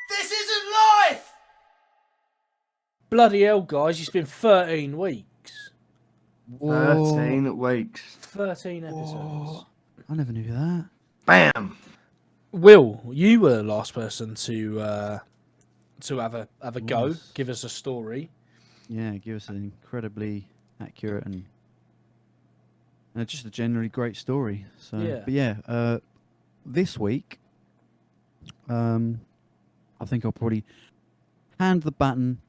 This isn't life! Bloody hell, guys, it's been 13 weeks. 13 weeks. 13 episodes. Whoa. I never knew that. Bam! Will, you were the last person to have a go. Was. Give us a story. Yeah, give us an incredibly accurate and just a generally great story. So, Yeah. But yeah, this week, I think I'll probably hand the baton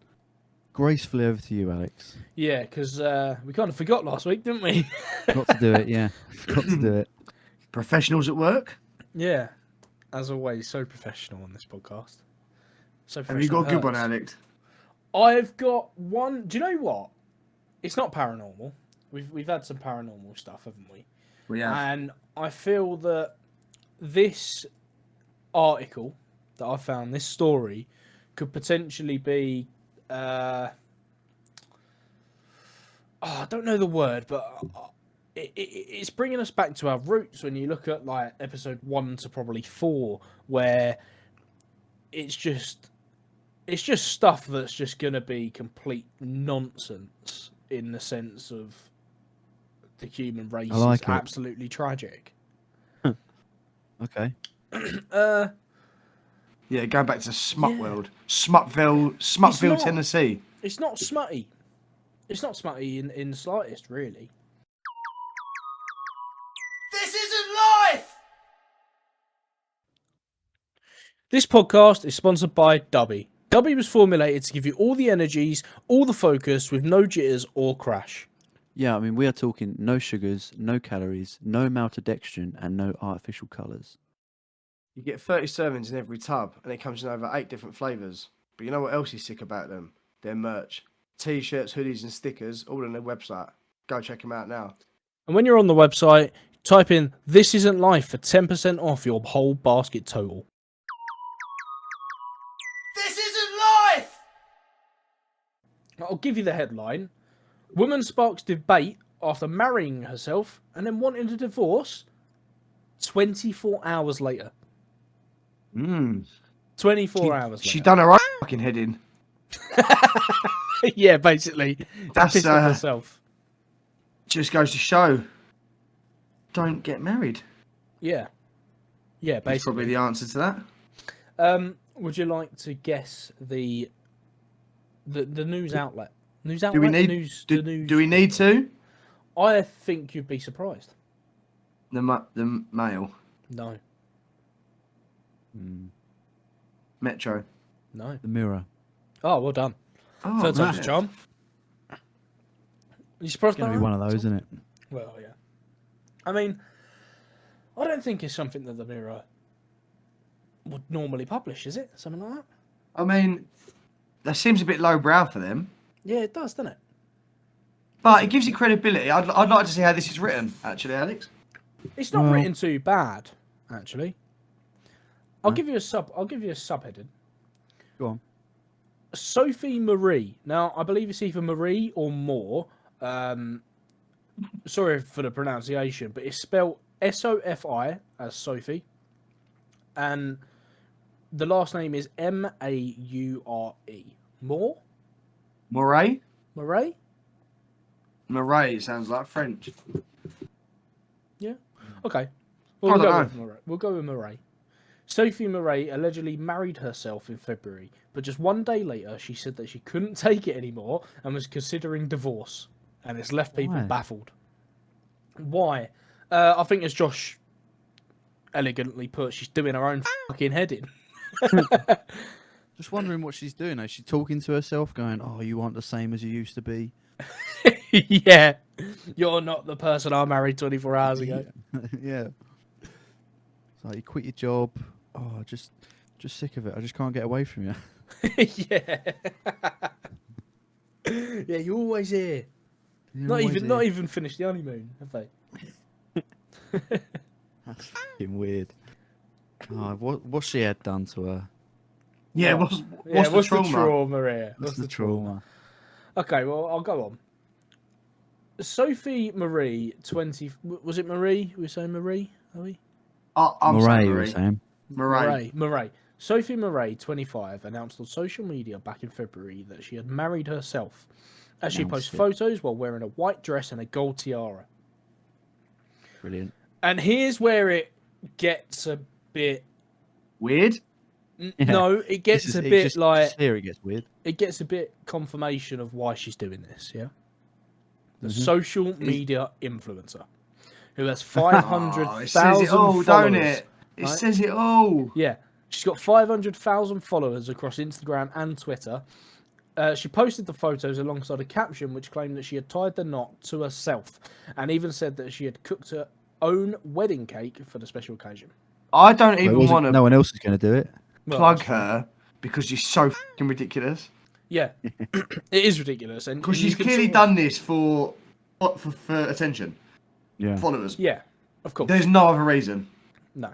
gracefully over to you, Alex. Yeah, because we kind of forgot last week, didn't we? Got to do it, yeah. Got to do it. Professionals at work? Yeah, as always, so professional on this podcast. So Have you got a good one, hurts. Alex? I've got one. Do you know what? It's not paranormal. We've had some paranormal stuff, haven't we? We have. And I feel that this article that I found, this story, could potentially be. I don't know the word, but it's bringing us back to our roots when you look at like episode 1 to probably 4, where it's just stuff that's just going to be complete nonsense in the sense of the human race is absolutely tragic. Okay. Yeah, going back to Smut Yeah. World. Smutville, Tennessee. It's not smutty. It's not smutty in the slightest, really. This isn't life! This podcast is sponsored by Dubby. Dubby was formulated to give you all the energies, all the focus, with no jitters or crash. Yeah, I mean, we are talking no sugars, no calories, no maltodextrin, and no artificial colours. You get 30 servings in every tub, and it comes in over 8 different flavours. But you know what else is sick about them? Their merch. T-shirts, hoodies and stickers, all on their website. Go check them out now. And when you're on the website, type in "This Isn't Life" for 10% off your whole basket total. This isn't life! I'll give you the headline. Woman sparks debate after marrying herself and then wanting a divorce 24 hours later. 24 hours later. She done her own fucking head in. Yeah, basically. That's, Pissed off herself. Just goes to show. Don't get married. Yeah. Yeah, That's basically. probably the answer to that. Would you like to guess the news outlet? News Do outlet? we need? News, Do, the news. do we need to? I think you'd be surprised. The Mail, No. Metro. No. The Mirror. Oh, well done. Oh, Third time's a man. charm. You surprised It's going by to be that? one of those, isn't it? Well, yeah. I mean, I don't think it's something that the Mirror would normally publish, is it? Something like that? I mean, that seems a bit lowbrow for them, Yeah, it does, doesn't it? but it gives it credibility. I'd like to see how this is written, actually, Alex. It's not Well- written too bad, actually. I'll No? give you a subheading. Go on. Sophie Marie. Now, I believe it's either Marie or Moore. Sorry for the pronunciation, but it's spelled Sofi as Sophie, and the last name is Maure. Moore? Moray? Murray? Moray sounds like French. Yeah. Okay. I Well, don't know. we'll go with Murray. Sophie Murray allegedly married herself in February, but just one day later, she said that she couldn't take it anymore and was considering divorce, and it's left people Why? baffled. Why? I think, as Josh elegantly put, she's doing her own fucking head in. Just wondering what she's doing. Is she talking to herself, going, "Oh, you aren't the same as you used to be"? Yeah, you're not the person I married 24 hours ago. Yeah. It's like you quit your job. Oh, just sick of it. I just can't get away from you. Yeah. Yeah, you're always here. You're Not always even here. finished the honeymoon, have they? That's fucking weird. Oh, what's she had done to her? Yeah, What? what's the What's trauma? the trauma here? What's the trauma? Okay, well, I'll go on. Sophie Marie, 20... Was it Marie? We were saying Marie, are we? I'm Moray, saying you were Moray. saying. Moray. Marie. Sophie Murray, 25, announced on social media back in February that she had married herself, as she Announced posts it. photos while wearing a white dress and a gold tiara. Brilliant. And here's where it gets a bit... Weird. Yeah. No, it gets a bit like... Just here it gets weird. It gets a bit confirmation of why she's doing this, yeah? The Mhm. social media influencer, who has Oh, 500,000 it says it all, followers. don't it? It right? says it all. Yeah, she's got 500,000 followers across Instagram and Twitter. She posted the photos alongside a caption which claimed that she had tied the knot to herself, and even said that she had cooked her own wedding cake for the special occasion. I don't even want to No one else is going to do it. plug her because she's so fucking ridiculous. Yeah, it is ridiculous, and Because you she's can clearly sort of- done this for attention, Yeah. followers. Yeah, of course. There's no other reason. No.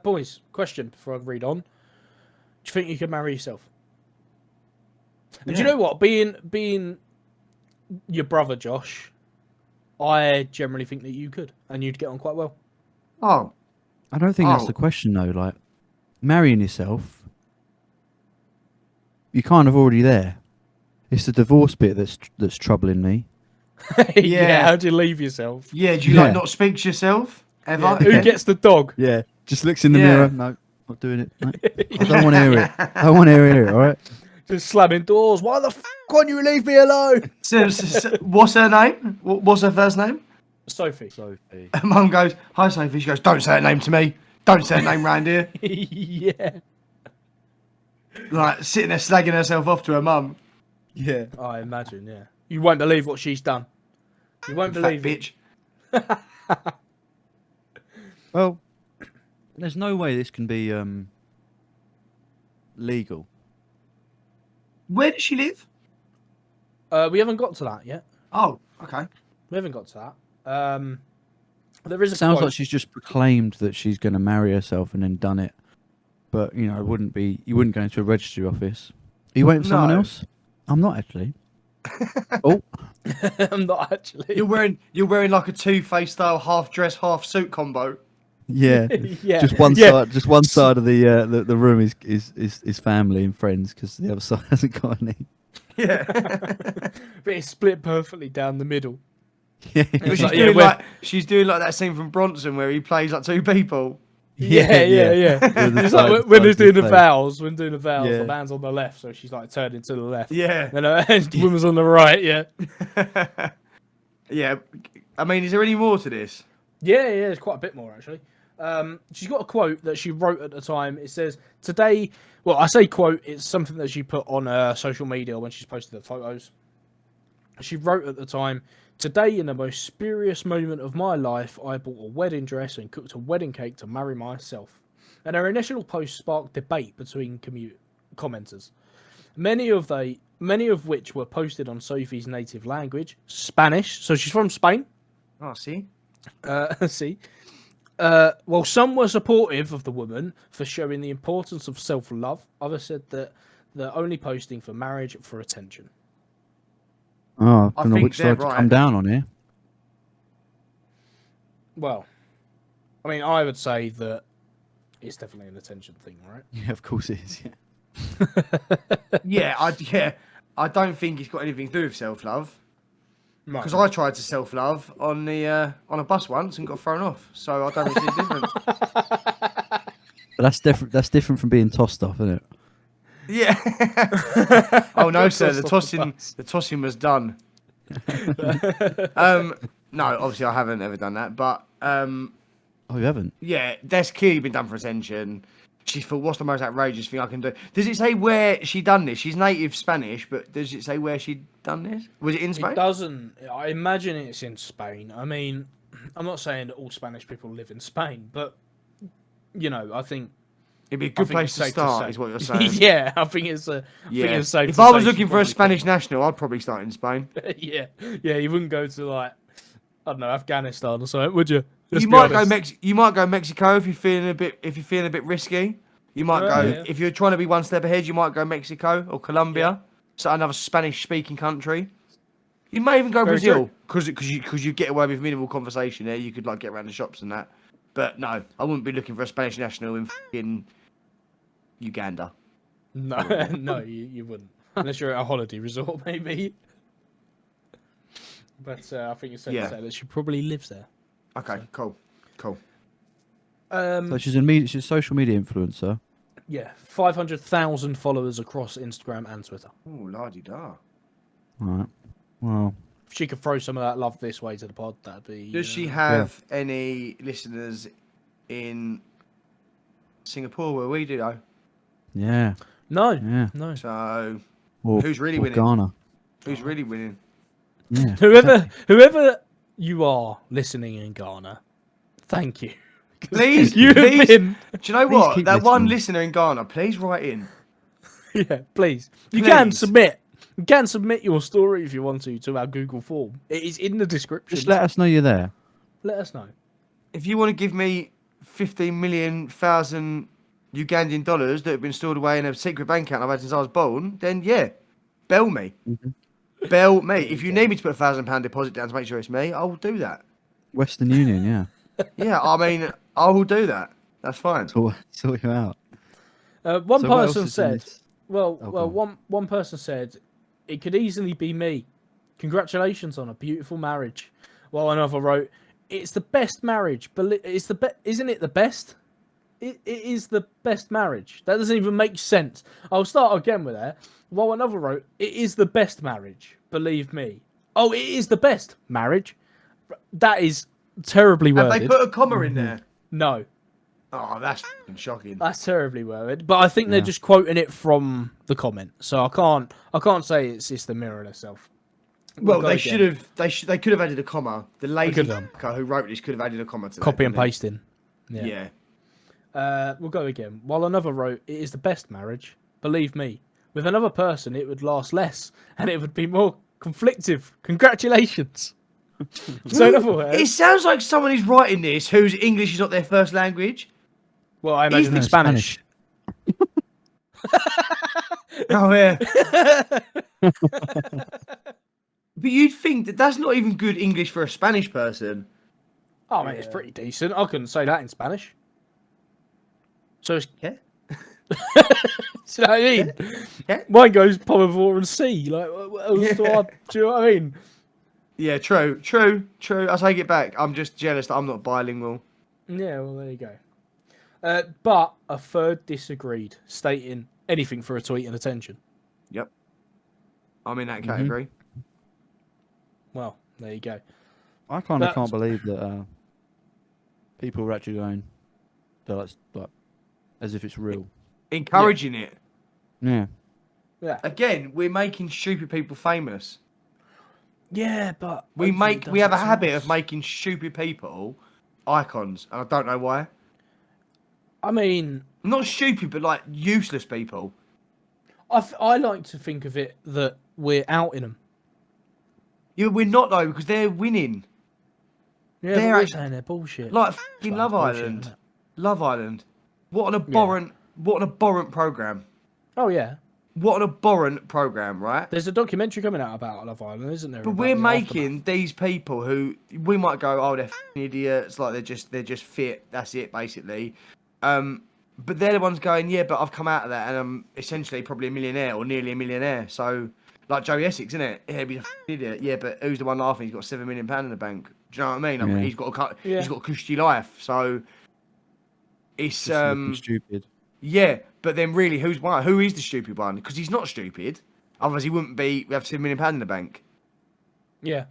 Boys, question before I read on. Do you think you could marry yourself? And do you Yeah. know what? Being your brother, Josh, I generally think that you could, and you'd get on quite well. Oh, I don't think that's Oh. the question though. Like marrying yourself, you're kind of already there. It's the divorce bit that's troubling me. Yeah. How do you leave yourself? yeah. Do you Yeah. like not speak to yourself ever? Yeah, who gets the dog? Yeah. Just looks in the Yeah. mirror. No, not doing it. No. I don't want to hear it. I don't want to hear it. All right. Just slamming doors. Why the f*** can't you leave me alone? So, what's her name? What's her first name? Sophie. Sophie. Her mum goes, "Hi, Sophie." She goes, "Don't say her name to me. Don't say her name round here." Yeah. Like sitting there slagging herself off to her mum. Yeah. I imagine, yeah. You won't believe what she's done. You won't Fat believe it. bitch. Well, there's no way this can be legal. Where does she live? We haven't got to that yet. Oh, okay. We haven't got to that. There is a Sounds quote. like she's just proclaimed that she's going to marry herself and then done it. But you know, it wouldn't be. You wouldn't go into a registry office. Are you waiting for someone No. else? I'm not actually. Oh, I'm not actually. You're wearing like a Two-Face style half dress, half suit combo. yeah. Yeah. Just one Yeah. side. Just one side of the room is family and friends because the other side hasn't got any. Yeah. But it's split perfectly down the middle. Yeah. But she's like, doing yeah, like she's doing like that scene from Bronson where he plays like two people. Yeah. With the It's side- like when they're side doing the face. vows. When doing the vows, Yeah. the man's on the left, so she's like turning to the left. Yeah. And the woman's on the right. Yeah. Yeah. I mean, is there any more to this? Yeah. There's quite a bit more actually. She's got a quote that she wrote at the time. It says, "Today." Well, I say quote. It's something that she put on her social media when she's posted the photos. She wrote at the time, "Today, in the most spurious moment of my life, I bought a wedding dress and cooked a wedding cake to marry myself." And her initial post sparked debate between commenters, many of which were posted on Sophie's native language, Spanish. So she's from Spain. Oh, see. See. While some were supportive of the woman for showing the importance of self-love, others said that they're only posting for marriage for attention. Oh, I I don't know think which they're side to right. come down on here. Well, I mean, I would say that it's definitely an attention thing, right? Yeah, of course it is. Yeah. I don't think it's got anything to do with self-love. No. Because I tried to self-love on a bus once and got thrown off. So I don't think it's any different. But that's different. That's different from being tossed off, isn't it? Yeah. Oh no, Got sir. tossed off the bus. The tossing was done. No, obviously I haven't ever done that, but Oh, you haven't? yeah, that's clearly been done for attention. She thought, what's the most outrageous thing I can do? Does it say where she done this? She's native Spanish, but does it say where she done this? Was it in Spain? It doesn't. I imagine it's in Spain. I mean, I'm not saying that all Spanish people live in Spain, but you know, I think It'd be a I good think place it's to safe start, say. is what you're saying. Yeah, I think it's a. Yeah. I think it's safe If to I was say looking she for a probably Spanish national, I'd probably start in Spain. yeah, you wouldn't go to like I don't know Afghanistan or something, would you? Let's You be might honest. go You might go Mexico if you're feeling a bit risky. You might Yeah, go yeah. if you're trying to be one step ahead. You might go Mexico or Colombia, so another Spanish-speaking country. You may even go Very Brazil because you get away with minimal conversation there. You could like get around the shops and that. But no, I wouldn't be looking for a Spanish national in fucking Uganda. No, no, you wouldn't. Unless you're at a holiday resort, maybe. But I think it's safe to say that she probably lives there. Okay, So. cool. So she's a social media influencer. Yeah, 500,000 followers across Instagram and Twitter. Oh, la-di-da. Right. Well, If she could throw some of that love this way to the pod, that'd be... Does she have any listeners in Singapore where we do, though? yeah. No, Yeah. no. So, Or, who's really or winning? Ghana. Who's really winning? Yeah. Whoever you are listening in Ghana, thank you. Please, you have please. been... Do you know Please what? keep That one listening. listener in Ghana, please write in. Yeah, please. You can Please. submit. You can submit your story if you want to our Google form. It is in the description. Just let us know you're there. Let us know. If you want to give me 15,000,000 Ugandan dollars that have been stored away in a secret bank account I've had since I was born, then yeah, bell me. Bell me. If you need me to put £1,000 deposit down to make sure it's me, I will do that. Western Union, yeah. Yeah, I mean, I will do that. That's fine. Sort you out. One So what else person is in said, this? well, Oh, go on. one person said, it could easily be me. Congratulations on a beautiful marriage. While another wrote, it's the best marriage. Isn't it the best? It is the best marriage. That doesn't even make sense. I'll start again with that. While another wrote, it is the best marriage. Believe me. Oh, it is the best marriage. That is terribly Have worded. they put a comma in there? No. Oh, that's f***ing shocking. That's terribly worded, but I think they're just quoting it from the comment, so I can't say it's the mirror itself. Well, they should have. They could have added a comma. The lady could have. who wrote this could have added a comma to that. Copy and couldn't they? pasting. Yeah. Yeah. We'll go again. While another wrote, it is the best marriage. Believe me. With another person, it would last less, and it would be more conflictive. Congratulations. So in other words, It sounds like someone who's writing this whose English is not their first language. well, I imagine it's Spanish. Oh yeah. But you'd think that that's not even good English for a Spanish person. Oh, mate, it's pretty decent. I couldn't say that in Spanish. So it's... Yeah. Do you know what I mean? Yeah. Mine goes por favor and C. Like, what else do I... Do you know what I mean? Yeah, true. I take it back. I'm just jealous that I'm not bilingual. Yeah, well, there you go. But a third disagreed, stating anything for a tweet and attention. Yep. I'm in that category. Well, there you go. I kind of can't believe that people are actually going, like, as if it's real. Encouraging it. Yeah. Yeah. Again, we're making stupid people famous. Yeah, but We hopefully have a doesn't habit us. of making stupid people icons, and I don't know why. I mean, Not stupid, but like useless people. I like to think of it that we're outing them. Yeah, we're not though because they're winning. Yeah, They're but we're actually- saying they're bullshit. Like fucking Love bullshit, Island. isn't it? Love Island. What an abhorrent program. Oh yeah, What an abhorrent program, right? there's a documentary coming out about Love Island, isn't there? But about we're the making aftermath? these people who we might go, oh, they're f***ing idiots, like they're just fit. That's it, basically. But they're the ones going, yeah, but I've come out of that and I'm essentially probably a millionaire or nearly a millionaire. So, like Joey Essex, isn't it? Yeah, he's a f***ing idiot. Yeah, but who's the one laughing? He's got £7 million in the bank. Do you know what I mean? I mean, Yeah. he's got a cushy life. So it's Just looking stupid. yeah. But then really, who's one? Who is the stupid one? Because he's not stupid. Otherwise, he wouldn't be. We have £7 million in the bank. Yeah.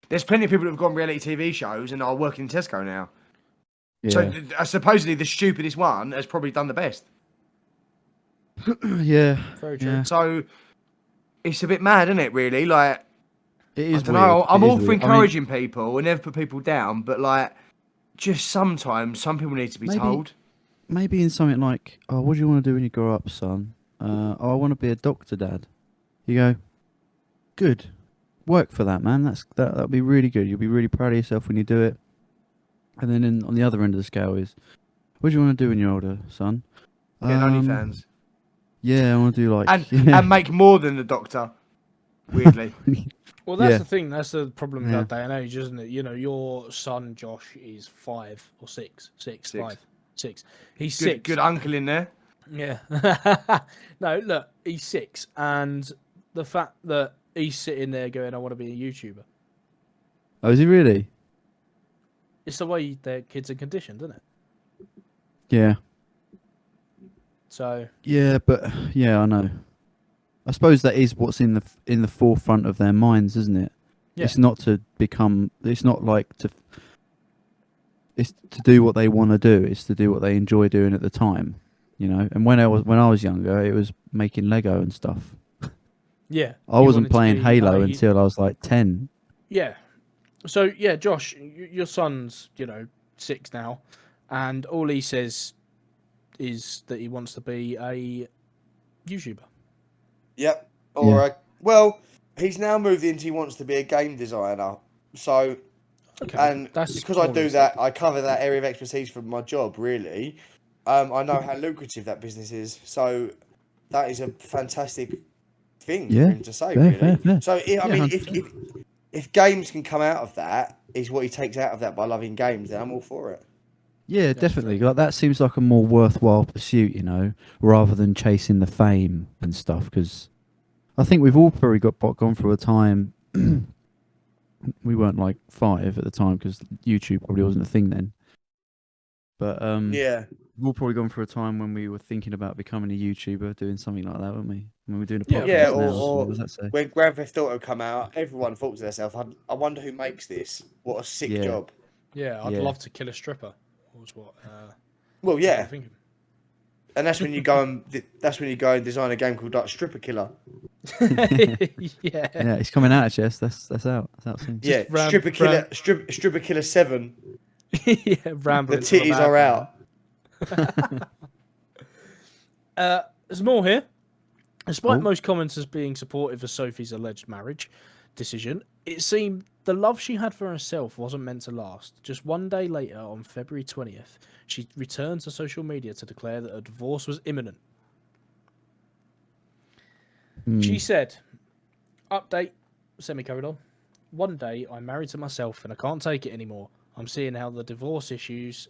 There's plenty of people that have gone reality TV shows and are working in Tesco now. Yeah. So supposedly the stupidest one has probably done the best. Yeah. Very true. Yeah. So it's a bit mad, isn't it? Really, like It I is don't weird. know. I'm It is all for weird. I mean, encouraging people and never put people down, but like just sometimes some people need to be Maybe- told. maybe in something like, oh, what do you want to do when you grow up, son? Oh, I want to be a doctor, Dad. You go, good. Work for that, man. That'll be really good. You'll be really proud of yourself when you do it. And then on the other end of the scale is, what do you want to do when you're older, son? Get OnlyFans Yeah, I want to do like and make more than the doctor. Weirdly, Well, that's Yeah. the thing. That's the problem with Yeah. our day and age, isn't it? You know, your son Josh is 5 or 6. Six. 5, 6. He's good, 6. good uncle in there. Yeah. No, look, he's 6, and the fact that he's sitting there going, "I want to be a YouTuber." Oh, is he really? It's the way their kids are conditioned, isn't it? Yeah. So Yeah, but yeah, I know. I suppose that is what's in the forefront of their minds, isn't it? yeah, It's not to become. It's not like to. It's to do what they want to do. It's to do what they enjoy doing at the time, you know. And when I was younger, it was making Lego and stuff. yeah. I You wasn't wanted to playing be Halo until I was like 10. Yeah. So yeah, Josh, your son's 6 now, and all he says is that he wants to be a YouTuber. Yep. Yeah. Well, he's now moved into he wants to be a game designer. So, Okay, and that's because I more do realistic. that, I cover that area of expertise from my job. Really, I know how lucrative that business is. So, that is a fantastic thing for Yeah. him to say. Fair, Really. fair. So, I Yeah, mean, 100%. if games can come out of that, is what he takes out of that by loving games, then I'm all for it. Yeah, That's definitely. fair. Like that seems like a more worthwhile pursuit, you know, rather than chasing the fame and stuff. Because I think we've all probably gone through a time. We weren't like 5 at the time because YouTube probably wasn't a thing then. But Yeah. we've all probably gone through a time when we were thinking about becoming a YouTuber, doing something like that, weren't we? When we're doing a Yeah, of podcast Yeah, course. now. So what or does that say? when Grand Theft Auto come out, everyone thought to themselves, I wonder who makes this. What a sick Yeah, job. Yeah, I'd yeah, love to kill a stripper. Was what Well, people yeah, were thinking. and that's when you go and design a game called like Stripper Killer. Yeah, yeah. It's coming out, Jess. That's out. That's out soon. Yeah, Stripper Killer 7. yeah, The rambling. to a titties are madman. out. There's more here. Despite Oh. most commenters being supportive of Sophie's alleged marriage decision, it seemed the love she had for herself wasn't meant to last. Just one day later, on February 20th, she returned to social media to declare that a divorce was imminent. She Hmm. said, update, semicolon, one day I'm married to myself and I can't take it anymore. I'm seeing how the divorce issues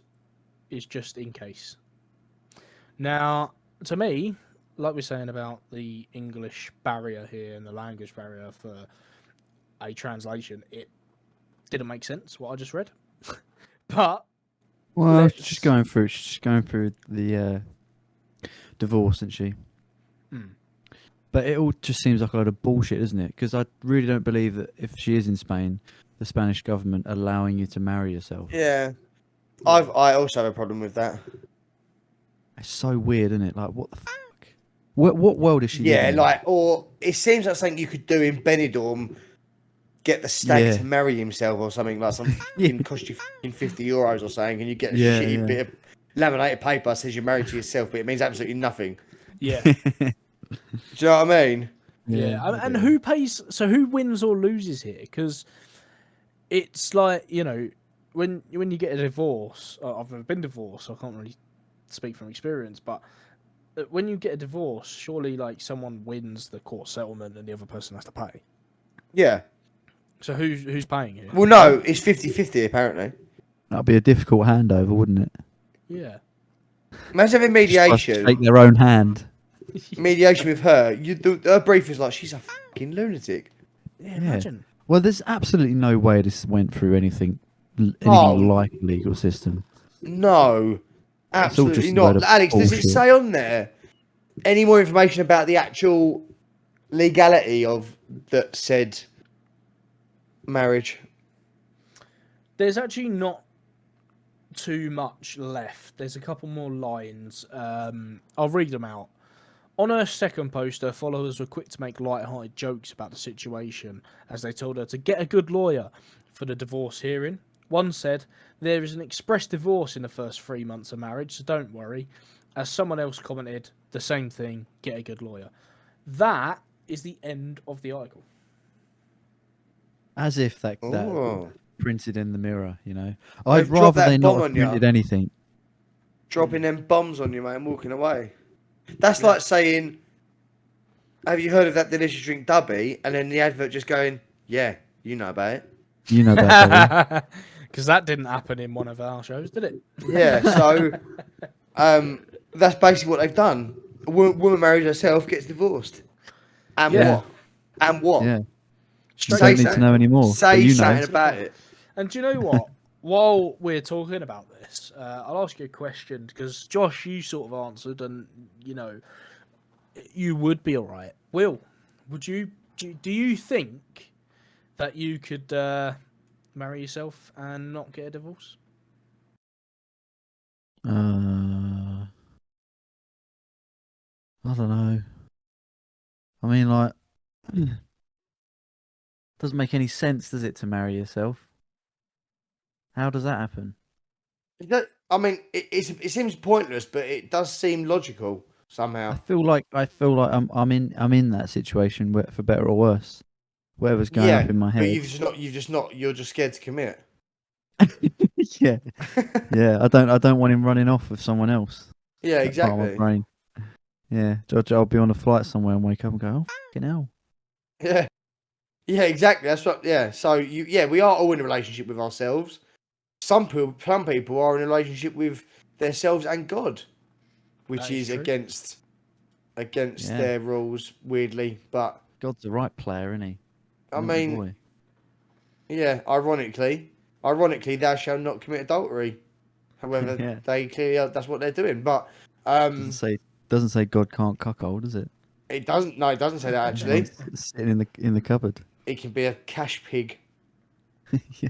is just in case. Now, to me, like we're saying about the English barrier here and the language barrier for a translation, it didn't make sense what I just read. But Well, she's let's. just going through the divorce, isn't she? Hmm. But it all just seems like a lot of bullshit, isn't it? Because I really don't believe that if she is in Spain, the Spanish government allowing you to marry yourself. Yeah, I also have a problem with that. It's so weird, isn't it? Like, what the fuck? What world is she Yeah, living in? like, or it seems like something you could do in Benidorm. Get the stag Yeah. to marry himself or something like some Yeah. fucking cost you fucking €50 or something, and you get a Yeah, shitty yeah. bit of laminated paper that says you're married to yourself, but it means absolutely nothing. Yeah. Do you know what I mean? Yeah. I And do. who pays? So who wins or loses here? Because it's like, when you get a divorce, I've never been divorced, so I can't really speak from experience, but when you get a divorce, surely like someone wins the court settlement and the other person has to pay. Yeah. So who's paying here? Well, no, it's 50-50 apparently. That'd be a difficult handover, wouldn't it? Yeah. Imagine having Just have to mediation. shake their own hand. Mediation with her. Her brief is like, she's a fucking lunatic. Yeah, imagine. Well, there's absolutely no way this went through anything Oh. like a legal system. No, It's all just absolutely a load not. of Alex, does it bullshit. say on there any more information about the actual legality of that said marriage? There's actually not too much left. There's a couple more lines. I'll read them out. On her second post, her followers were quick to make light-hearted jokes about the situation, as they told her to get a good lawyer for the divorce hearing. One said, "There is an express divorce in the first 3 months of marriage, so don't worry." As someone else commented, the same thing, get a good lawyer. That is the end of the article. As if that Oh. printed in the mirror, you know. They've I'd dropped rather that they bomb not on have ya. printed anything. Dropping them bombs on you, mate, and walking away. That's like saying, have you heard of that delicious drink Dubby? And then the advert just going, yeah, you know about it. You know that, Because that didn't happen in one of our shows, did it? Yeah, so That's basically what they've done. A woman marries herself, gets divorced. And Yeah. what? And what? Yeah. You Straight don't to need the to know anymore. But Say you know. something to the about point. it. And do you know what? While we're talking about this, I'll ask you a question because Josh, you sort of answered, and you know, you would be all right. Will, would you? Do you think that you could marry yourself and not get a divorce? I don't know. I mean, like, doesn't make any sense, does it, to marry yourself? How does that happen? I mean, it seems pointless, but it does seem logical I somehow. feel like I'm in that situation, for better or worse. Whatever's going Yeah, up in my but head. you're just scared to commit. Yeah, yeah. I don't want him running off with someone else. Yeah, That part of my exactly. brain. Yeah, I'll be on a flight somewhere and wake up and go, oh fucking hell. Yeah, yeah, exactly. That's what. Yeah, so we are all in a relationship with ourselves. Some people are in a relationship with themselves and God, which That is is true. against Yeah. their rules, weirdly. But God's the right player, isn't he? I Naughty mean, boy. yeah, ironically, thou shalt not commit adultery. However, Yeah. they clearly that's what they're doing. But Doesn't say God can't cuckold, does it? it doesn't. No, it doesn't say that While actually. he's sitting in the cupboard. It can be a cash pig. Yeah.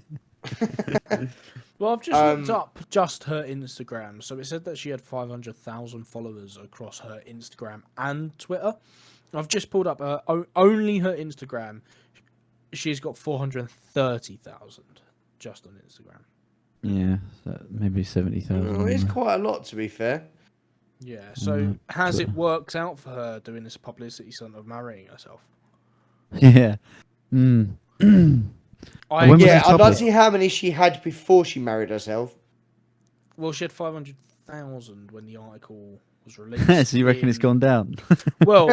Well, I've just looked Um, up just her Instagram. So it said that she had 500,000 followers across her Instagram and Twitter. I've just pulled up only her Instagram. She's got 430,000 just on Instagram. Yeah, so maybe 70,000 it's on quite a lot to be fair. Yeah, so has it Twitter. worked out for her doing this publicity stunt of marrying herself? Yeah. Mm. When was Yeah, this I'd like to public? see how many she had before she married herself. Well, she had 500,000 when the article was released. So you reckon it's gone down? Well,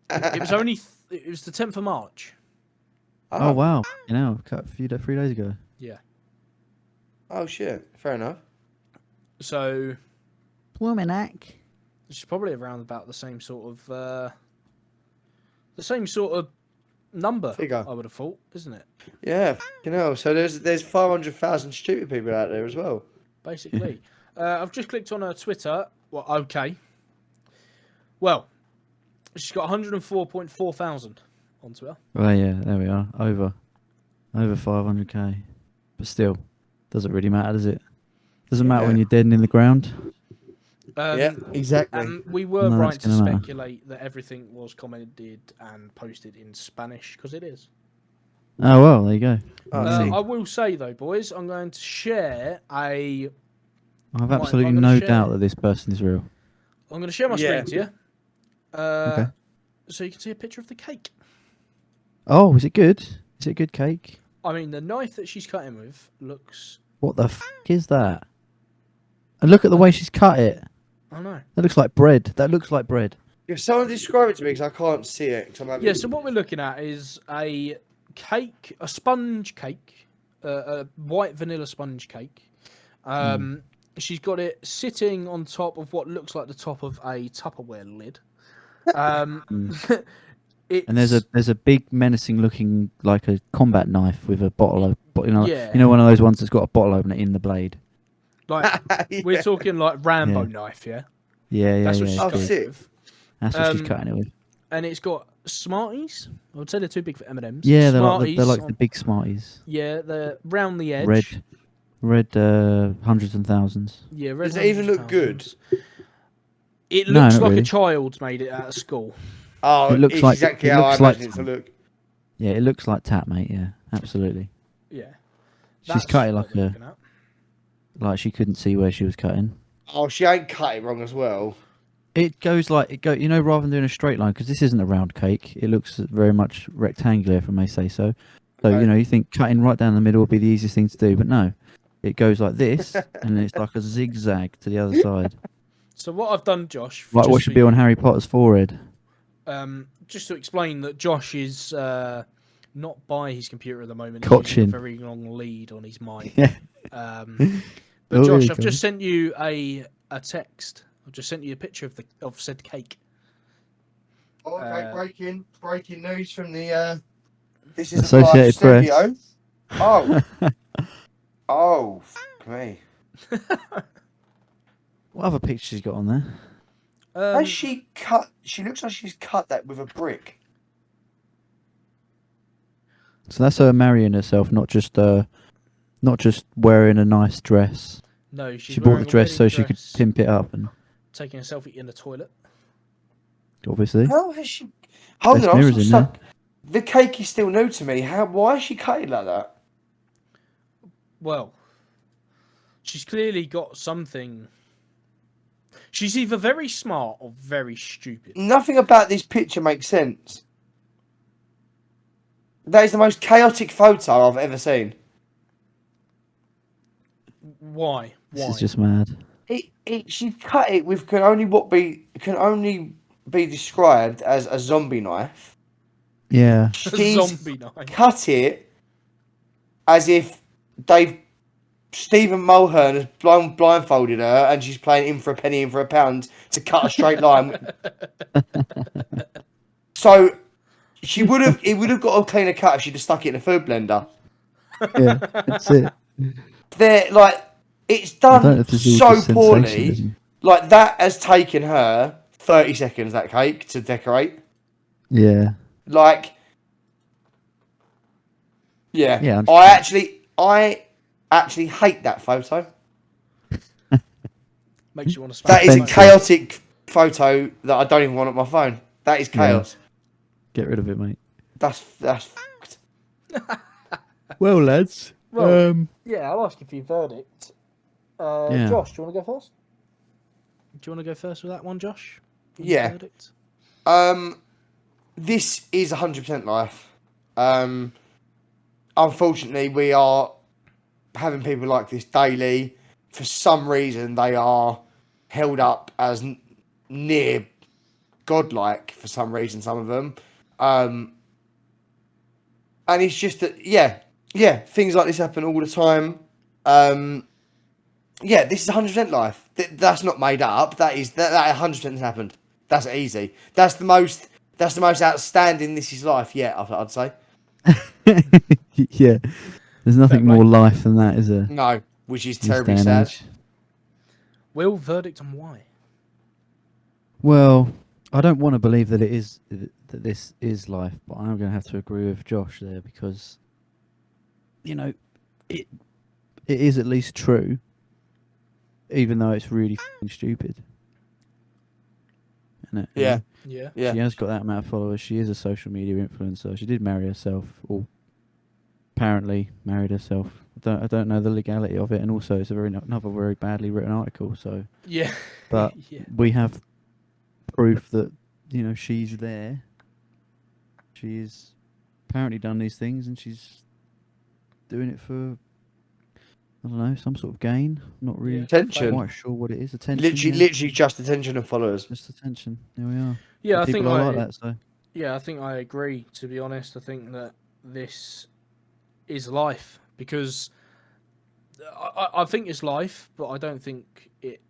it was only it was the 10th of March. Oh wow! You know, cut 3 days ago. Yeah. Oh shit! Fair enough. So Womanak. she's probably around about the same sort of number. Figure. I would have thought, isn't it? Yeah, So there's 500,000 stupid people out there as well. Basically, I've just clicked on her Twitter. Well, okay. Well, she's got 104.4 thousand on Twitter. Well, yeah, there we are. Over 500k. But still, doesn't really matter, does it? Doesn't matter when Yeah. you're dead and in the ground. Yeah, exactly. And we were No, right it's to gonna matter. speculate that everything was commented and posted in Spanish because it is. Oh well, there you go. Oh, see. I will say though, boys, I'm going to share a. I have I'm absolutely gonna no share- doubt that this person is real. I'm going to share my Yeah. screen to you. Okay. So you can see a picture of the cake. Oh, is it good? Is it a good cake? I mean, the knife that she's cutting with looks. What the is that? And look at the way she's cut it. I know. That looks like bread. That looks like bread. If someone describe it to me, because I can't see it. 'Cause I'm having- Yeah. So what we're looking at is a cake, a sponge cake, a white vanilla sponge cake. She's got it sitting on top of what looks like the top of a Tupperware lid. And there's a big menacing looking like a combat knife with a bottle of Yeah. you know one of those ones that's got a bottle opener in the blade. Like Yeah. we're talking like Rambo Yeah. knife, yeah. Yeah, That's what yeah. she's Oh, cutting sick. with. That's what she's cutting it with. And it's got Smarties. I would say they're too big for M&Ms. Yeah, Smarties they're like on- the big Smarties. Yeah, they're round the edge. Red hundreds and thousands. Yeah, red. Does it even look good? $100,000. It No, looks not like really. a child's made it out of school. Oh, It looks it's like- exactly it how I looks like imagine it to look. Yeah, it looks like tat, mate. Yeah, absolutely. Yeah. She's That's cut it what like we're looking at. like she couldn't see where she was cutting. Oh, she ain't cut it wrong as well. It goes you know, rather than doing a straight line, because this isn't a round cake. It looks very much rectangular, if I may say so. So Okay. you know, you think cutting right down the middle would be the easiest thing to do, but no, it goes like this, and then it's like a zigzag to the other side, So what I've done, Josh, like just what for should be on you, Harry Potter's forehead. just to explain that Josh is not by his computer at the moment. He's using Cotchin. a very long lead on his mic. Yeah. But Oh, there Josh, you I've go. just sent you a text I just sent you a picture of said cake. Oh, okay, breaking news from the. This is a live Associated Press. studio. Oh, oh, f- me. What other pictures you got on there? Has she cut? She looks like she's cut that with a brick. So that's her marrying herself, not just wearing a nice dress. No, she's She bought wearing the a dress wedding so she could dress, pimp it up, and taking a selfie in the toilet. obviously How has she? Hold best on, I'm mirrors still in there. stuck. The cake is still new to me. How? Why is she cut it like that? Well, she's clearly got something. She's either very smart or very stupid. Nothing about this picture makes sense. That is the most chaotic photo I've ever seen. Why? This Why? is just mad. She cut it with can only be described as a zombie knife. Yeah. A She's zombie knife. cut it as if Stephen Mulhern has blindfolded her and she's playing in for a penny, in for a pound to cut a straight line. So it would have got a cleaner cut if she'd have stuck it in a food blender. Yeah, that's it. They're like, it's I don't know done if this is all so just poorly. sensationalism. Like that has taken her 30 seconds, that cake, to decorate. Yeah. Like, yeah. Yeah, I actually hate that photo. Makes you want to smash That is a the phone. chaotic photo that I don't even want on my phone. That is chaos. Get rid of it, mate. That's fucked. Well, lads. Well, yeah, I'll ask you for your verdict. Yeah. Josh, do you want to go first? Do you want to go first with that one, Josh? With Yeah. your verdict? This is 100% life. Unfortunately, we are having people like this daily. For some reason, they are held up as near godlike. For some reason, some of them, and it's just that, yeah, things like this happen all the time. Yeah, this is 100% life. That's not made up. That 100% has happened. That's easy. That's the most outstanding. This is life. Yeah, I'd say. Yeah. There's nothing play. more life than that, is there? No, which is This terribly day and sad. age. Will, verdict on why? Well, I don't want to believe that that this is life, but I'm going to have to agree with Josh there because, it is at least true, even though it's really f***ing stupid. Isn't it? You Yeah. know? Yeah. Yeah. She has got that amount of followers. She is a social media influencer. She did marry herself, or apparently married herself. I don't know the legality of it, and also it's another very badly written article. So, Yeah. but Yeah. we have proof that she's there. She's apparently done these things, and she's doing it for, I don't know, some sort of gain. Not really Yeah. Attention. quite sure what it is. Attention. Literally just attention of followers. Just attention. There we are. Yeah, And I think people are like that. So Yeah, I think I agree. To be honest, I think that this is life because I think it's life, but I don't think it.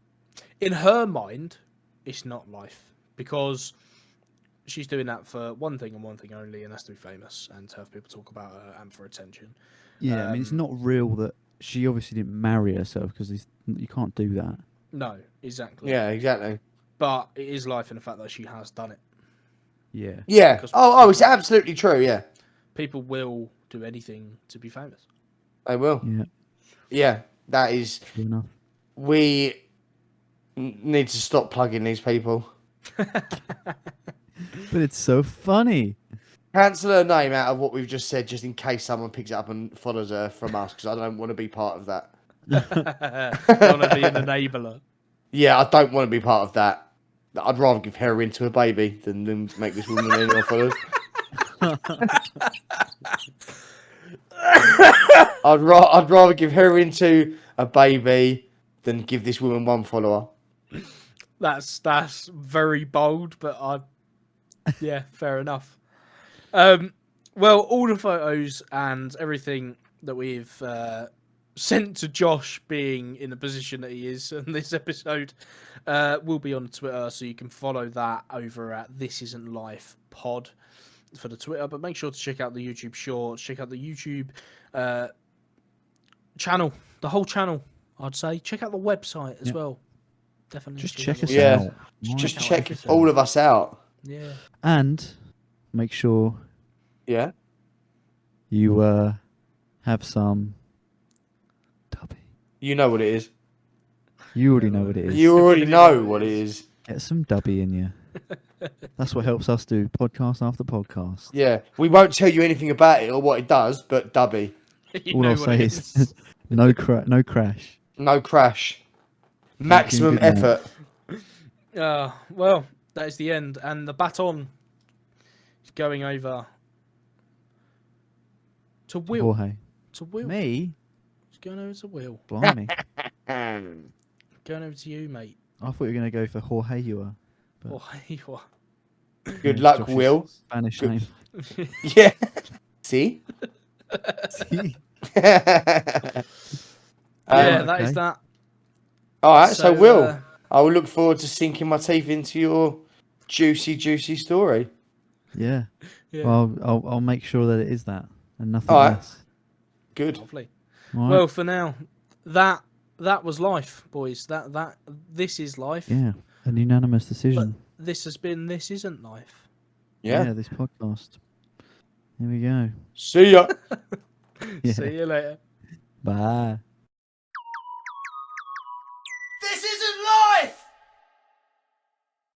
In her mind, it's not life because she's doing that for one thing and one thing only, and that's to be famous and to have people talk about her and for attention. yeah, I mean, it's not real that she obviously didn't marry herself because you can't do that. No, exactly. Yeah, exactly. But it is life in the fact that she has done it. Yeah. Yeah. Because It's absolutely true. Yeah, people will do anything to be famous. they will. Yeah. Yeah, that is. True enough. We need to stop plugging these people. But it's so funny. Cancel her name out of what we've just said, just in case someone picks it up and follows her from us, because I don't want to be part of that. Don't want to be an enabler. Yeah, I don't want to be part of that. I'd rather give heroin to a baby than make this woman any more followers. I'd rather give heroin to a baby than give this woman one follower. That's very bold, but yeah, fair enough. Well, all the photos and everything that we've sent to Josh being in the position that he is in this episode will be on Twitter, so you can follow that over at This Isn't Life Pod for the Twitter. But make sure to check out the YouTube shorts, check out the YouTube channel, the whole channel. I'd say check out the website as well. Definitely Just check check out us the Yeah. out. Just out check everything. all of us out. Yeah. And make sure Yeah. you have some dubby. You know what it is. You already know what it is. You already know what it is. Get some dubby in you. That's what helps us do podcast after podcast. Yeah. We won't tell you anything about it or what it does, but dubby. You All know I'll what say it is no crash. No crash. Maximum Good night. effort. Well, that is the end, and the baton is going over to Will. Jorge. To Will. Me? It's going over to Will. Blimey. Going over to you, mate. I thought you were going to go for Jorge. You were. Oh, you are. Good luck, Josh's Will. Spanish Good- name. Yeah. See? See? Yeah, that is okay. that. All right. So, Will, uh, I will look forward to sinking my teeth into your juicy, juicy story. Yeah. yeah, Well, I'll make sure that it is that and nothing All right. less. Good. lovely. All right? Well, for now, that was life, boys. This is life. Yeah. An unanimous decision. This has been This Isn't Life. Yeah. This podcast. Here we go. See ya. Yeah. See you later. Bye.